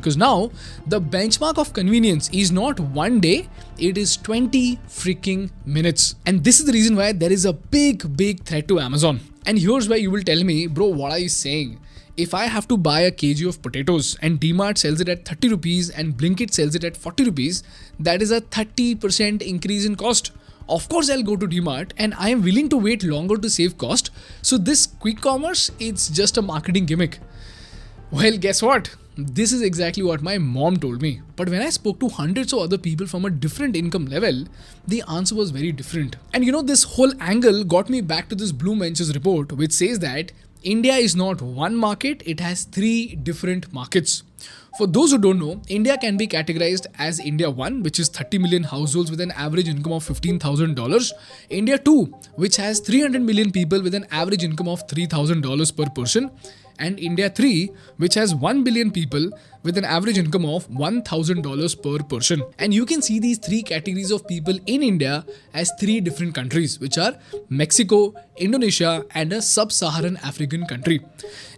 Because now the benchmark of convenience is not 1 day, it is 20 freaking minutes. And this is the reason why there is a big threat to Amazon. And here's where you will tell me, bro, what are you saying? If I have to buy a kg of potatoes and DMart sells it at 30 rupees and Blinkit sells it at 40 rupees, that is a 30% increase in cost. Of course, I'll go to DMart and I am willing to wait longer to save cost. So this quick commerce, it's just a marketing gimmick. Well, guess what? This is exactly what my mom told me. But when I spoke to hundreds of other people from a different income level, the answer was very different. And this whole angle got me back to this Bloom Ventures report, which says that India is not one market, it has 3 different markets. For those who don't know, India can be categorized as India 1, which is 30 million households with an average income of $15,000. India 2, which has 300 million people with an average income of $3,000 per person. And India 3, which has 1 billion people with an average income of $1,000 per person. And you can see these 3 categories of people in India as 3 different countries, which are Mexico, Indonesia, and a sub-Saharan African country.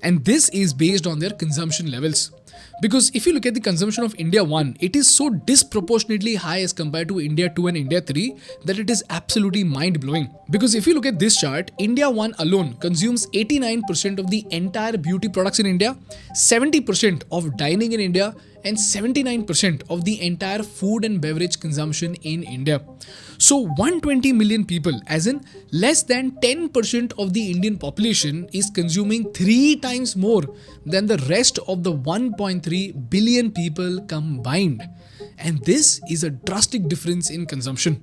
And this is based on their consumption levels. Because if you look at the consumption of India 1, it is so disproportionately high as compared to India 2 and India 3 that it is absolutely mind-blowing. Because if you look at this chart, India 1 alone consumes 89% of the entire beauty products in India, 70% of dining in India, and 79% of the entire food and beverage consumption in India. So 120 million people, as in less than 10% of the Indian population, is consuming 3 times more than the rest of the 1.3 billion people combined. And this is a drastic difference in consumption.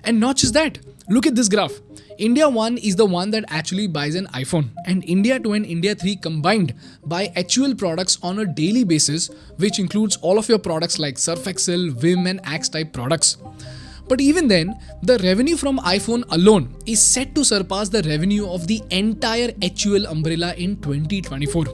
And not just that, look at this graph. India 1 is the one that actually buys an iPhone, and India 2 and India 3 combined buy HUL products on a daily basis, which includes all of your products like Surf Excel, Vim and Axe type products. But even then, the revenue from iPhone alone is set to surpass the revenue of the entire HUL umbrella in 2024.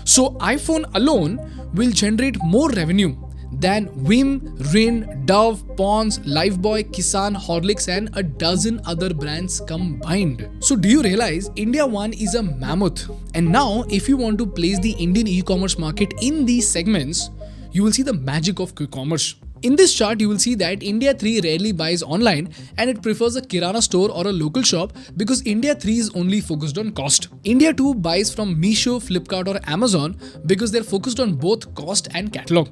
So iPhone alone will generate more revenue than Vim, Rin, Dove, Pond's, Lifebuoy, Kisan, Horlicks and a dozen other brands combined. So do you realize India 1 is a mammoth? And now if you want to place the Indian e-commerce market in these segments, you will see the magic of quick commerce. In this chart, you will see that India 3 rarely buys online and it prefers a Kirana store or a local shop because India 3 is only focused on cost. India 2 buys from Meesho, Flipkart or Amazon because they're focused on both cost and catalog.